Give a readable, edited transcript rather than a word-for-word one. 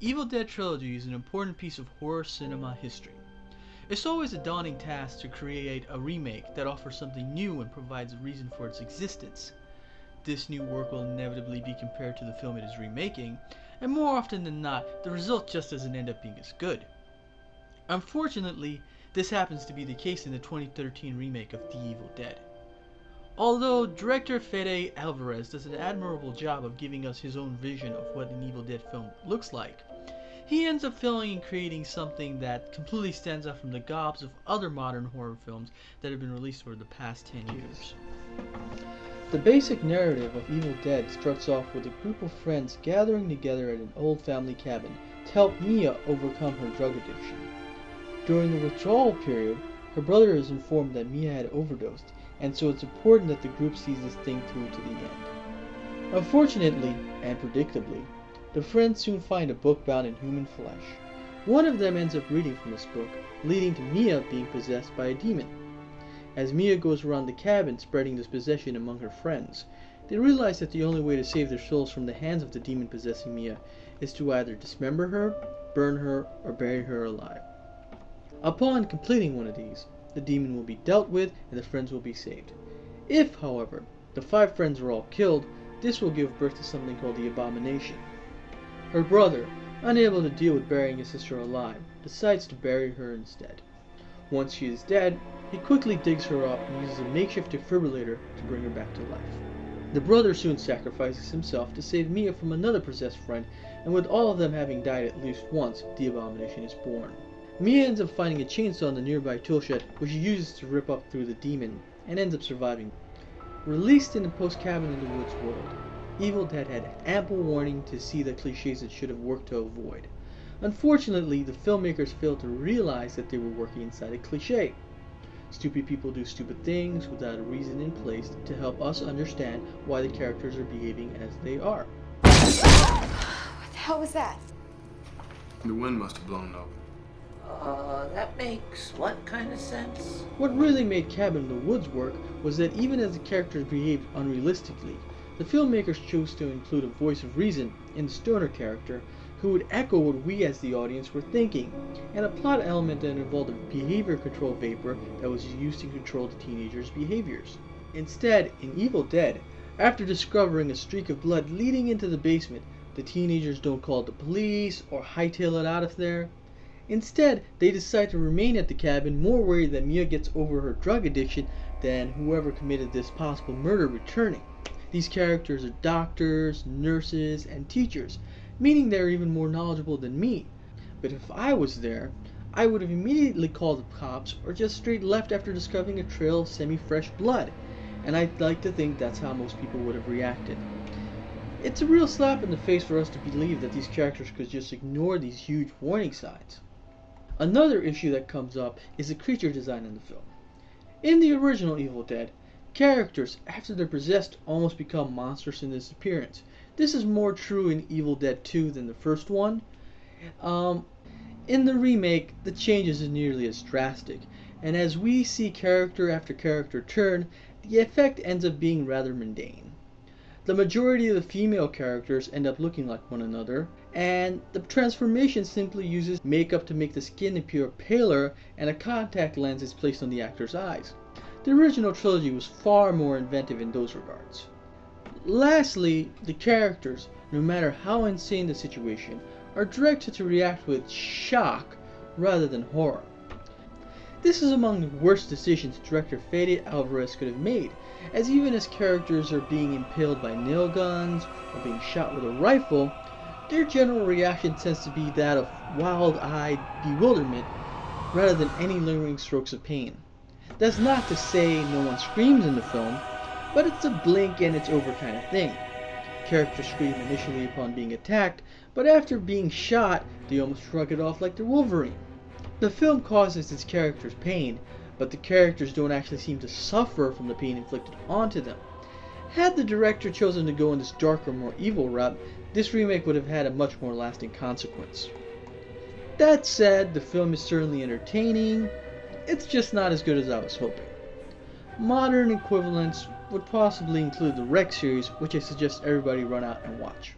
Evil Dead trilogy is an important piece of horror cinema history. It's always a daunting task to create a remake that offers something new and provides a reason for its existence. This new work will inevitably be compared to the film it is remaking, and more often than not, the result just doesn't end up being as good. Unfortunately, this happens to be the case in the 2013 remake of The Evil Dead. Although director Fede Alvarez does an admirable job of giving us his own vision of what an Evil Dead film looks like, he ends up failing in creating something that completely stands out from the gobs of other modern horror films that have been released over the past 10 years. The basic narrative of Evil Dead starts off with a group of friends gathering together at an old family cabin to help Mia overcome her drug addiction. During the withdrawal period, her brother is informed that Mia had overdosed, and so it's important that the group sees this thing through to the end. Unfortunately, and predictably, the friends soon find a book bound in human flesh. One of them ends up reading from this book, leading to Mia being possessed by a demon. As Mia goes around the cabin spreading this possession among her friends, they realize that the only way to save their souls from the hands of the demon possessing Mia is to either dismember her, burn her, or bury her alive. Upon completing one of these, the demon will be dealt with and the friends will be saved. If, however, the 5 friends are all killed, this will give birth to something called the Abomination. Her brother, unable to deal with burying his sister alive, decides to bury her instead. Once she is dead, he quickly digs her up and uses a makeshift defibrillator to bring her back to life. The brother soon sacrifices himself to save Mia from another possessed friend, and with all of them having died at least once, the Abomination is born. Mia ends up finding a chainsaw in the nearby toolshed, which she uses to rip up through the demon, and ends up surviving. Released in the post-Cabin in the Woods world, Evil Dead had ample warning to see the cliches it should have worked to avoid. Unfortunately, the filmmakers failed to realize that they were working inside a cliche. Stupid people do stupid things without a reason in place to help us understand why the characters are behaving as they are. What the hell was that? The wind must have blown up. That makes what kind of sense? What really made Cabin in the Woods work was that even as the characters behaved unrealistically, the filmmakers chose to include a voice of reason in the stoner character who would echo what we as the audience were thinking, and a plot element that involved a behavior control vapor that was used to control the teenagers' behaviors. Instead, in Evil Dead, after discovering a streak of blood leading into the basement, the teenagers don't call the police or hightail it out of there. Instead, they decide to remain at the cabin, more worried that Mia gets over her drug addiction than whoever committed this possible murder returning. These characters are doctors, nurses, and teachers, meaning they're even more knowledgeable than me. But if I was there, I would have immediately called the cops or just straight left after discovering a trail of semi-fresh blood, and I'd like to think that's how most people would have reacted. It's a real slap in the face for us to believe that these characters could just ignore these huge warning signs. Another issue that comes up is the creature design in the film. In the original Evil Dead, characters, after they're possessed, almost become monsters in this appearance. This is more true in Evil Dead 2 than the first one. In the remake, the change isn't nearly as drastic, and as we see character after character turn, the effect ends up being rather mundane. The majority of the female characters end up looking like one another, and the transformation simply uses makeup to make the skin appear paler, and a contact lens is placed on the actor's eyes. The original trilogy was far more inventive in those regards. Lastly, the characters, no matter how insane the situation, are directed to react with shock rather than horror. This is among the worst decisions director Fede Alvarez could have made, as even as characters are being impaled by nail guns or being shot with a rifle, their general reaction tends to be that of wild-eyed bewilderment rather than any lingering strokes of pain. That's not to say no one screams in the film, but it's a blink and it's over kind of thing. Characters scream initially upon being attacked, but after being shot, they almost shrug it off like they're Wolverine. The film causes its characters pain, but the characters don't actually seem to suffer from the pain inflicted onto them. Had the director chosen to go in this darker, more evil route, this remake would have had a much more lasting consequence. That said, the film is certainly entertaining. It's just not as good as I was hoping. Modern equivalents would possibly include the Rec series, which I suggest everybody run out and watch.